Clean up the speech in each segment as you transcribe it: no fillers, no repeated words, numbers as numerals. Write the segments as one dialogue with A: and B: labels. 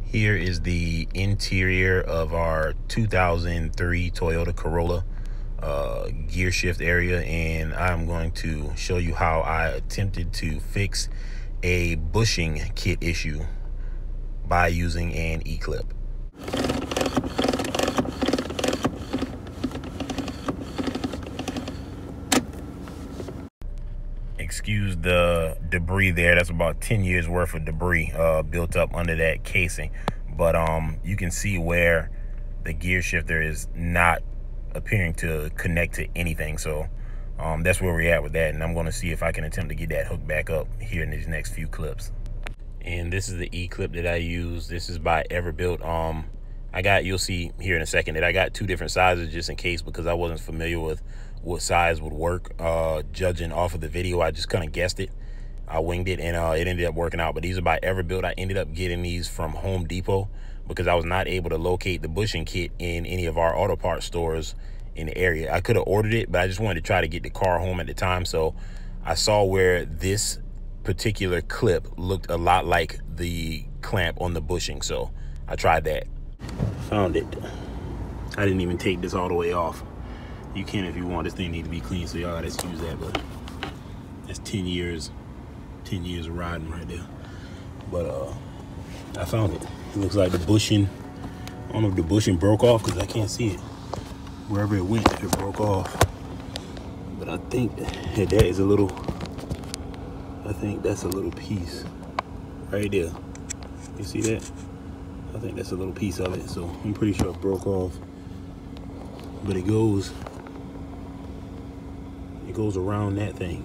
A: Here is the interior of our 2003 Toyota Corolla gear shift area, and I'm going to show you how I attempted to fix a bushing kit issue by using an E-clip. Excuse the debris there. That's about 10 years worth of debris built up under that casing. But you can see where the gear shifter is not appearing to connect to anything. So that's where we're at with that. And I'm going to see if I can attempt to get that hooked back up here in these next few clips. And this is the E-clip that I use. This is by Everbuilt. You'll see here in a second that I got two different sizes just in case, because I wasn't familiar with what size would work. Judging off of the video, I just kind of guessed it. I winged it, and it ended up working out. But these are by Everbuilt. I ended up getting these from Home Depot because I was not able to locate the bushing kit in any of our auto parts stores in the area. I could have ordered it, but I just wanted to try to get the car home at the time. So I saw where this particular clip looked a lot like the clamp on the bushing, so I tried that. Found it. I didn't even take this all the way off. You can if you want. This thing need to be clean, so y'all gotta excuse that, but that's 10 years of riding right there. But I found it. It looks like the bushing, I don't know if the bushing broke off because I can't see it. Wherever it went, it broke off. But I think that is a little, I think that's a little piece right there. You see that? I think that's a little piece of it. So I'm pretty sure it broke off. But it goes around that thing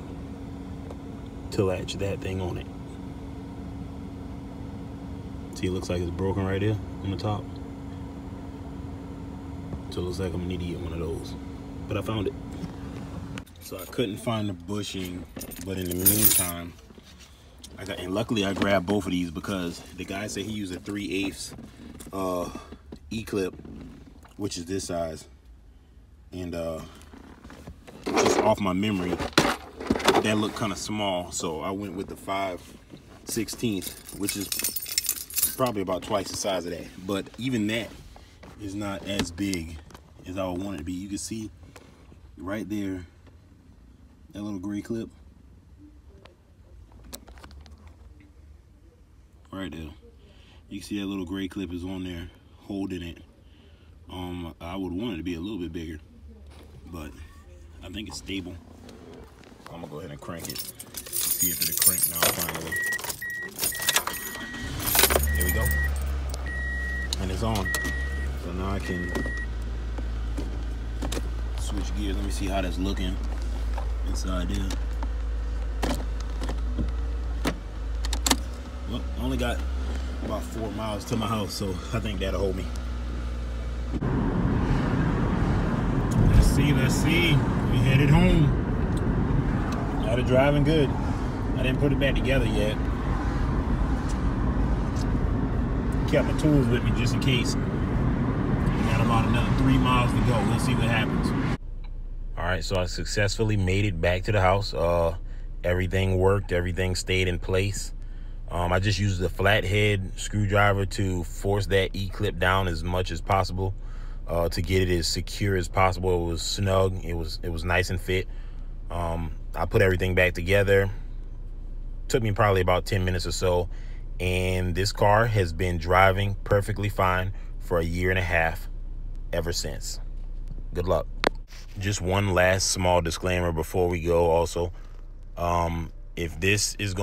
A: to latch that thing on it. See, it looks like it's broken right there on the top. So it looks like I'm gonna need to get one of those. But I found it. So I couldn't find the bushing, but in the meantime, and luckily I grabbed both of these because the guy said he used a 3/8 E-clip, which is this size. And just off my memory, that looked kind of small. So I went with the 5/16, which is probably about twice the size of that. But even that is not as big as I would want it to be. You can see right there, that little gray clip. Right there. You can see that little gray clip is on there holding it. I would want it to be a little bit bigger, but I think it's stable. I'm gonna go ahead and crank it. See if it'll crank now finally. There we go. And it's on. So now I can switch gears. Let me see how that's looking inside there. Well, I only got about 4 miles to my house, so I think that'll hold me. Let's see. We headed home. Got it driving good. I didn't put it back together yet. Kept my tools with me just in case. Got about another 3 miles to go. We'll see what happens. All right, so I successfully made it back to the house. Everything worked. Everything stayed in place. I just used the flathead screwdriver to force that E-clip down as much as possible to get it as secure as possible. It was snug. It was nice and fit. I put everything back together. Took me probably about 10 minutes or so, and this car has been driving perfectly fine for a 1.5 years ever since. Good luck. Just one last small disclaimer before we go also. If this is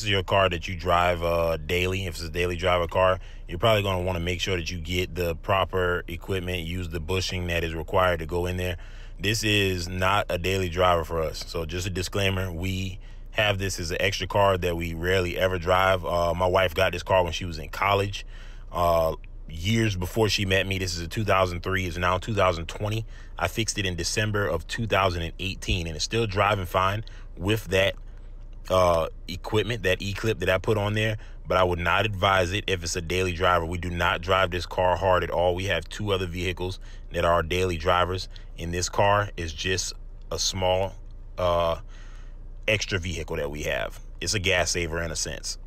A: your car that you drive daily, if it's a daily driver car, you're probably going to want to make sure that you get the proper equipment, use the bushing that is required to go in there. This is not a daily driver for us. So just a disclaimer, we have this as an extra car that we rarely ever drive. My wife got this car when she was in college, years before she met me. This is a 2003, it's now 2020. I fixed it in December of 2018, and it's still driving fine with that equipment, that E-clip that I put on there. But I would not advise it if it's a daily driver. We do not drive this car hard at all. We have 2 other vehicles that are daily drivers, and this car is just a small extra vehicle that we have. It's a gas saver in a sense.